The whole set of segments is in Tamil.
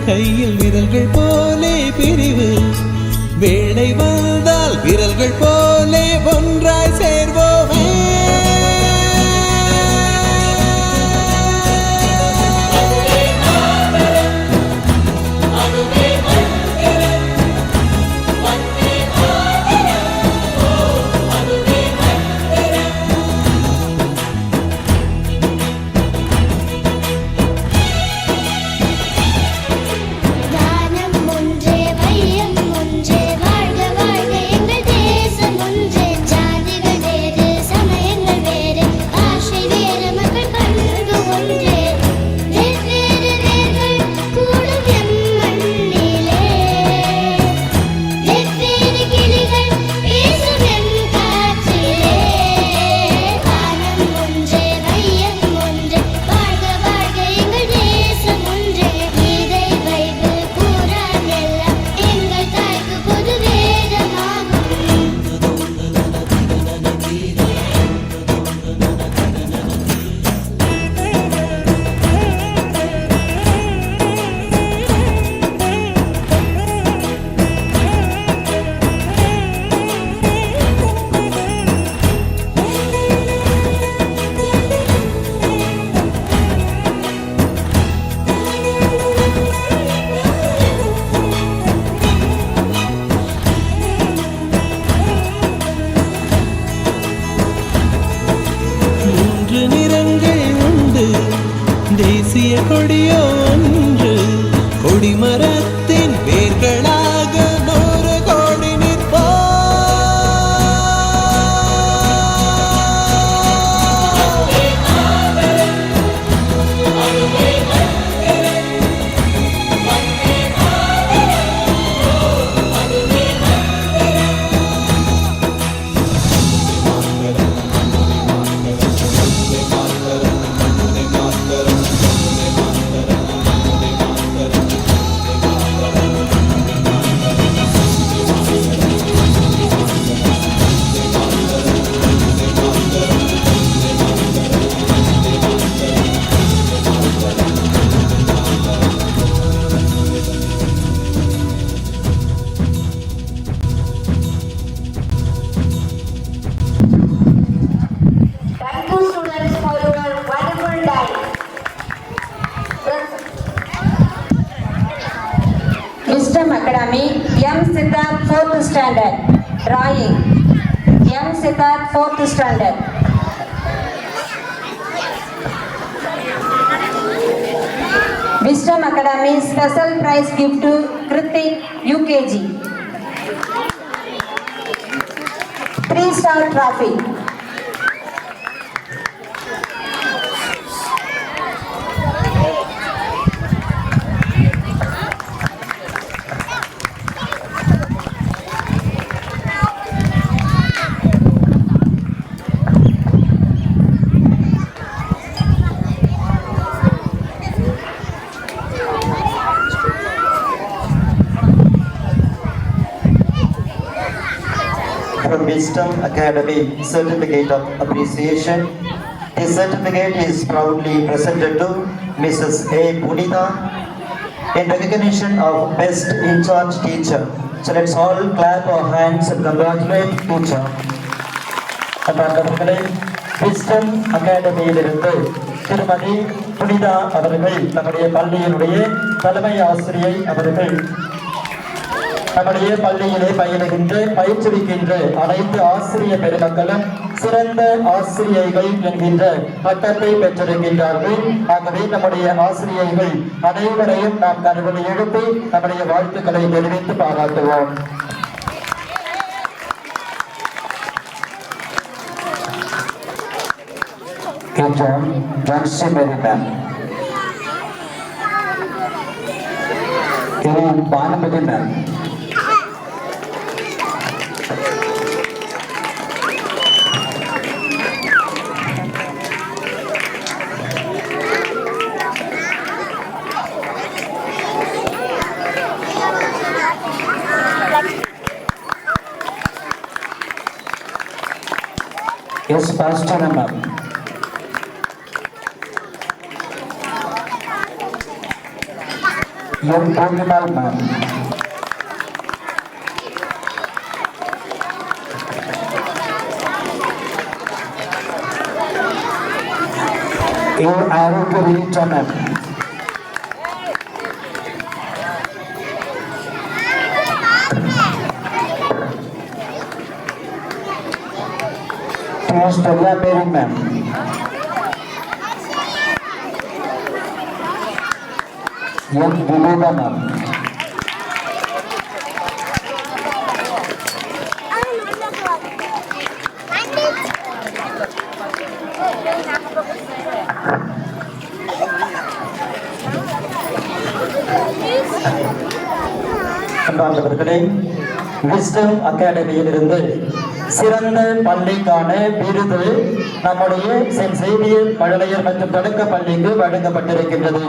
கையில் விரல்கள் போலே பிரிவு வேளை வந்தால் விரல்கள் போலே ஒன்றாய் சேர்வோமே. தேசிய கொடியோ ஒன்று கொடிமரத்தின் வேர்களாக 100 கோடி நிற்போம். Wisdom Academy, M. Siddharth 4th Standard. Drawing, M. Siddharth 4th Standard. Wisdom Academy special prize gift to Kritik UKG. 3-star trophy. From Wisdom Academy Certificate of Appreciation. This certificate is proudly presented to Mrs. A. Punitha in recognition of Best in Charge Teacher. So let's all clap our hands and congratulate teacher. அன்பார்ந்தவர்களே, Wisdom அகாடமியிலிருந்து திருமதி புனிதா அவர்கள் நம்முடைய பள்ளியினுடைய தலைமை ஆசிரியை அவர்கள் நம்முடைய பள்ளியிலே பயிற்றுவிக்கின்ற அனைத்து ஆசிரிய பெருமக்களும் சிறந்த ஆசிரியைகள் என்கின்ற பட்டத்தை பெற்றிருக்கின்றார்கள். ஆகவே நம்முடைய ஆசிரியைகள் அனைவரையும் நாம் கருவறை எழுப்பி நம்முடைய வாழ்த்துக்களை தெரிவித்து பாராட்டுவோம். Bhanumathi ma'am, S pastor ma'am, M. Purnimal ma'am. A. Arogya Vinita ma'am. T. Stella Mary ma'am. M. Viveka ma'am. அன்பார்ந்தவர்களே, விஸ்டம் அகாடமியிலிருந்து சிறந்த பள்ளிக்கான விருது நம்முடைய சென்ட் சேவியர் மழலையர் மற்றும் தொடக்க பள்ளிக்கு வழங்கப்பட்டிருக்கின்றது.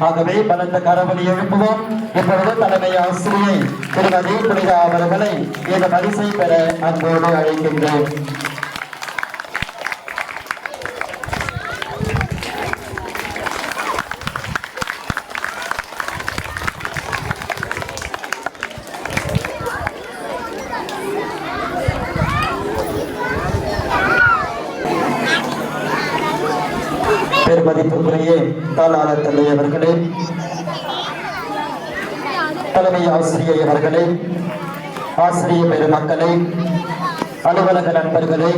ஆகவே பலத்த கரவொலி எழுப்புவோம். இப்பொழுது தலைமை ஆசிரியை திருமதி புனிதா அவர்களை இந்த பரிசை பெற அன்போடு அழைக்கின்றேன். பெருமதிப்புக்குரிய தாளாளர் தந்தை அவர்களே, தலைமை ஆசிரியை அவர்களே, ஆசிரிய பெருமக்களே, அலுவலக நண்பர்களே,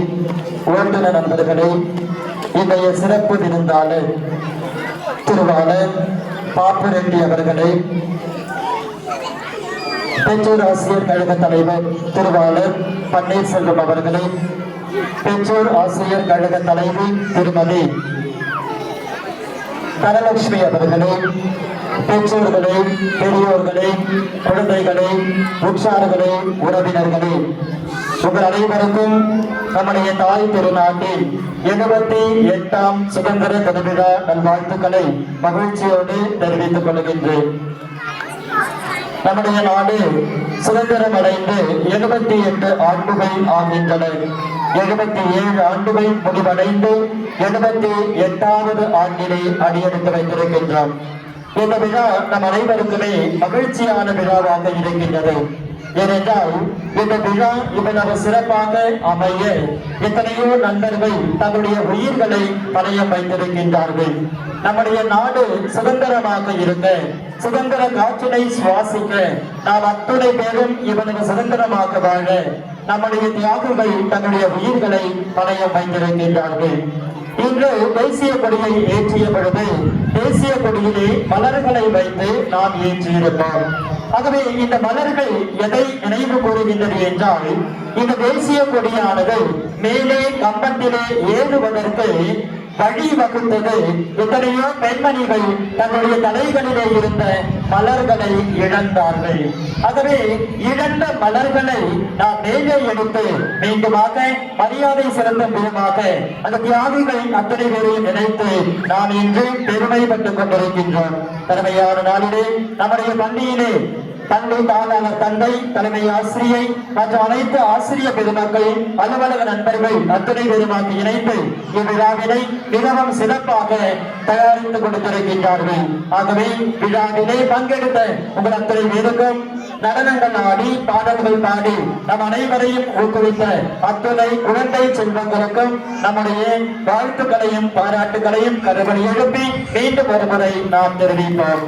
ஓட்டுநர் நண்பர்களே, இன்றைய சிறப்பு விருந்தாளர் திருவாளர் பாப்புரெட்டி அவர்களே, பெற்றோர் ஆசிரியர் கழக தலைவர் திருவாளர் பன்னீர்செல்வம் அவர்களே, பெற்றோர் ஆசிரியர் கழக தலைவி திருமதி தனலட்சுமி அவர்களே, பெற்றோர்களே, பெரியோர்களே, குழந்தைகளே, உற்சார்களே, உறவினர்களே, உங்கள் அனைவருக்கும் நம்முடைய தாய் திருநாட்டில் 78ஆம் சுதந்திர தினவிழா நல்வாழ்த்துக்களை மகிழ்ச்சியோடு தெரிவித்துக் கொள்கின்றேன். நம்முடைய நாடு சுதந்திரம் அடைந்து 78 ஆண்டுகள் ஆகின்றன. 77 ஆண்டுகள் முடிவடைந்து 78வது ஆண்டிலே அடியெடுத்து வைத்திருக்கின்றோம். இந்த விழா நம் அனைவருக்குமே மகிழ்ச்சியான விழாவாக இருக்கின்றது. ஏனென்றால் இந்த விழா இவ்வளவு சிறப்பாக அமைய எத்தனையோ நண்பர்கள் தங்களுடைய உயிர்களை பணயம் வைத்திருக்கின்றார்கள். நம்முடைய நாடு சுதந்திரமாக இருக்க, சுதந்திர காற்றினை சுவாசிக்க நாம் அத்துணை பேரும் இவ்வளவு சுதந்திரமாக வாழ நம்முடைய தியாகிகள் தங்களுடைய உயிர்களை பணயம் வைத்திருக்கின்றார்கள். இன்று தேசிய கொடியை ஏற்றிய பொழுது தேசிய கொடியிலே மலர்களை வைத்து நாம் ஏற்றியிருப்போம். ஆகவே இந்த மலர்கள் எதை நினைவு கூறுகின்றது என்றால், இந்த தேசிய கொடியானது மேலே கம்பத்திலே ஏறுவதற்கு வழி வகுத்தது எத்தனையோ பெண்மணிகள் தன்னுடைய தலைகளிலே இருந்த மலர்களை இழந்தார்கள். ஆகவே இழந்த மலர்களை நாம் மேலே எடுத்து மீண்டுமாக மரியாதை செலுத்தும் விதமாக அந்த தியாகிகள் அத்தனை பேரையும் நினைத்து நாம் இன்று பெருமைப்பட்டுக் கொண்டிருக்கின்றோம். தலைமையான நாளிலே நம்முடைய பள்ளியிலே தந்தை தாளாளர் தந்தை, தலைமை ஆசிரியை மற்றும் அனைத்து ஆசிரிய பெருமக்கள், அலுவலக நண்பர்கள் அத்துணை பெருமாக்கு இணைந்து இவ்விழாவினை மிகவும் சிறப்பாக தயாரித்துக் கொடுத்திருக்கின்றார்கள். ஆகவே விழாவிலே பங்கெடுத்த உங்கள் அத்தனை பேருக்கும் நடனங்கள் ஆடி பாடல்கள் பாடி நம் அனைவரையும் ஊக்குவித்த அத்துணை குழந்தை செல்வங்களுக்கும் நம்முடைய வாழ்த்துக்களையும் பாராட்டுகளையும் கருவறை எழுப்பி மீண்டும் ஒருமுறை நாம் தெரிவிப்போம்.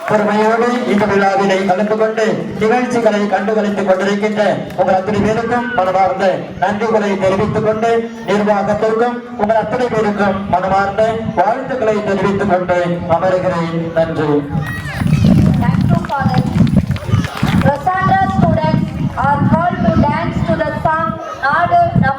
பொறுமையோடு இந்த விழாவினை கலந்து கொண்டு நிகழ்ச்சிகளை கண்டுகளித்துக் கொண்டிருக்கின்ற உங்கள் அத்தனை பேருக்கும் மனமார்ந்த நன்றிகளை தெரிவித்துக் கொண்டு, நிர்வாகத்திற்கும் உங்கள் அத்தனை பேருக்கும் மனமார்ந்த வாழ்த்துக்களை தெரிவித்துக் கொண்டு அமர்கிறேன். நன்றி. Students are called to dance to the song "Naadu Nam